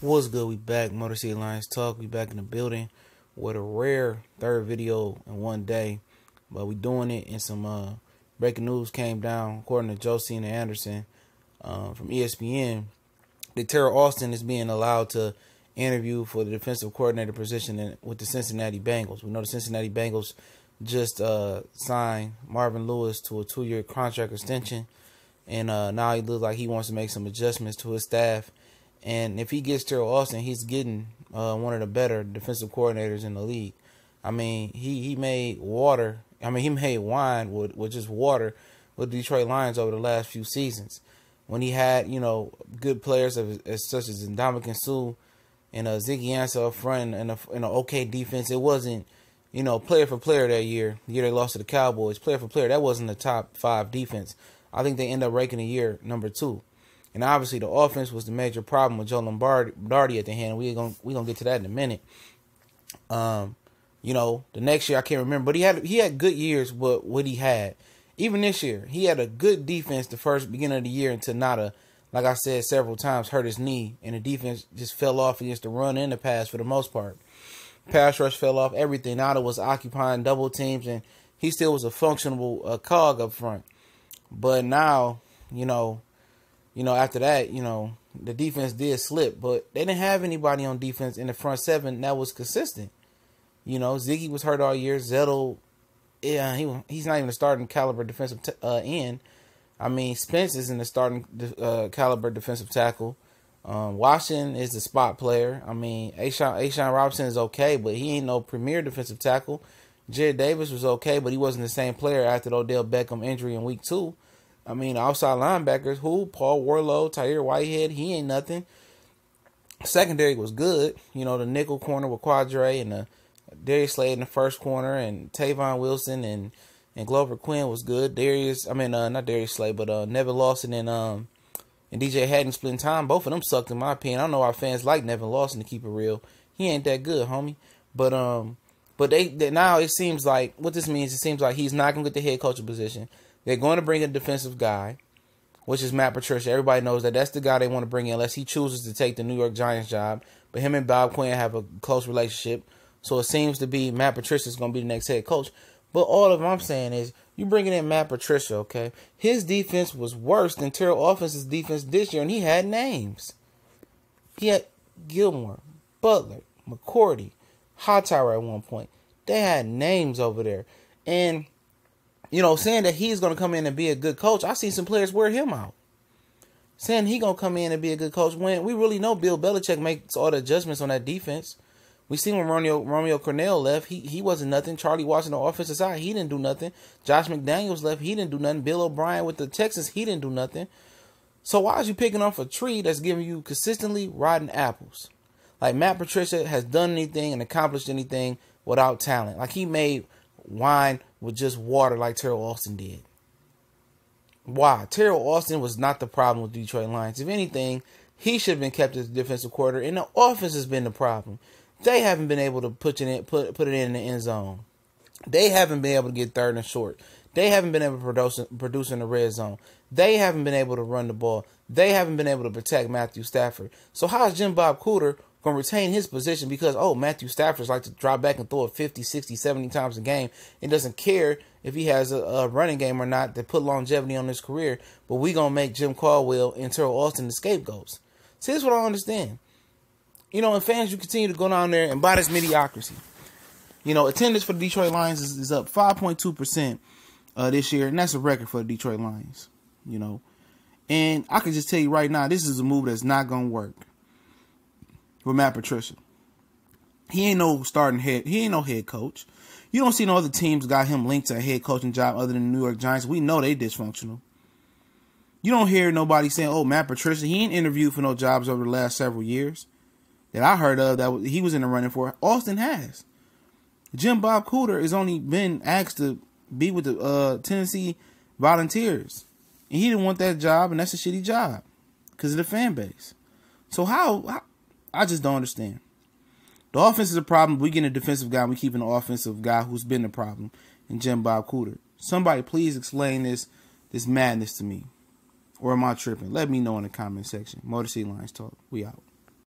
What's good? We back. Motor City Lions Talk. We back in the building with a rare third video in one day. But we doing it, and some breaking news came down according to Josina Anderson from ESPN that Teryl Austin is being allowed to interview for the defensive coordinator position with the Cincinnati Bengals. We know the Cincinnati Bengals just signed Marvin Lewis to a 2-year contract extension, and now he looks like he wants to make some adjustments to his staff. And if he gets Teryl Austin, he's getting one of the better defensive coordinators in the league. I mean, he made water. I mean, he made wine with just water with the Detroit Lions over the last few seasons. When he had, good players such as Ndamukong Suh and Ziggy Ansah up front and an okay defense, it wasn't, player for player that year. The year they lost to the Cowboys, player for player, that wasn't the top 5 defense. I think they ended up ranking the year number 2. And obviously the offense was the major problem with Joe Lombardi at the hand. We gonna get to that in a minute. The next year I can't remember, but he had good years with what he had. Even this year, he had a good defense the first beginning of the year until Nada, like I said several times, hurt his knee, and the defense just fell off against the run and the pass for the most part. Pass rush fell off, everything. Nada was occupying double teams, and he still was a functional cog up front. But now, after that, the defense did slip, but they didn't have anybody on defense in the front seven that was consistent. Ziggy was hurt all year. Zettel, he's not even a starting caliber defensive end. I mean, Spence is in the starting caliber defensive tackle. Washington is the spot player. I mean, A'Shawn Robinson is okay, but he ain't no premier defensive tackle. Jared Davis was okay, but he wasn't the same player after the Odell Beckham injury in week 2. I mean, outside linebackers, Paul Warlow, Tyre Whitehead, he ain't nothing. Secondary was good. The nickel corner with Quadre and the Darius Slade in the first corner, and Tavon Wilson and Glover Quinn was good. Not Darius Slade, but Nevin Lawson and DJ Haddon splitting time. Both of them sucked in my opinion. I don't know why fans like Nevin Lawson, to keep it real. He ain't that good, homie. But they now it seems like what this means. It seems like he's not gonna get the head coaching position. They're going to bring a defensive guy, which is Matt Patricia. Everybody knows that's the guy they want to bring in unless he chooses to take the New York Giants job. But him and Bob Quinn have a close relationship. So it seems to be Matt Patricia is going to be the next head coach. But all of I'm saying is you bringing in Matt Patricia, okay? His defense was worse than Teryl offense's defense this year, and he had names. He had Gilmore, Butler, McCourty, Hightower at one point. They had names over there. And saying that he's going to come in and be a good coach, I see some players wear him out. Saying he going to come in and be a good coach when we really know Bill Belichick makes all the adjustments on that defense. We seen when Romeo Cornell left, he wasn't nothing. Charlie Watson on the offensive side, he didn't do nothing. Josh McDaniels left, he didn't do nothing. Bill O'Brien with the Texans, he didn't do nothing. So why is you picking off a tree that's giving you consistently rotten apples? Like Matt Patricia has done anything and accomplished anything without talent. Like he made wine with just water like Teryl Austin did. Why? Teryl Austin was not the problem with the Detroit Lions. If anything, he should have been kept as defensive coordinator, and the offense has been the problem. They haven't been able to put it in the end zone. They haven't been able to get third and short. They haven't been able to produce in the red zone. They haven't been able to run the ball. They haven't been able to protect Matthew Stafford. So how is Jim Bob Cooter going to retain his position because, Matthew Stafford's like to drop back and throw it 50, 60, 70 times a game and doesn't care if he has a running game or not to put longevity on his career, but we going to make Jim Caldwell and Teryl Austin the scapegoats. See, this is what I don't understand. And fans, you continue to go down there and buy this mediocrity. Attendance for the Detroit Lions is up 5.2% this year, and that's a record for the Detroit Lions. And I can just tell you right now, this is a move that's not going to work with Matt Patricia. He ain't no head coach. You don't see no other teams got him linked to a head coaching job other than the New York Giants. We know they dysfunctional. You don't hear nobody saying, Matt Patricia, he ain't interviewed for no jobs over the last several years that I heard of that he was in the running for. Austin has. Jim Bob Cooter has only been asked to be with the Tennessee Volunteers. And he didn't want that job, and that's a shitty job because of the fan base. So how I just don't understand. The offense is a problem. We getting a defensive guy. We keeping an offensive guy who's been the problem in Jim Bob Cooter. Somebody please explain this madness to me. Or am I tripping? Let me know in the comment section. Motor City Lions Talk. We out.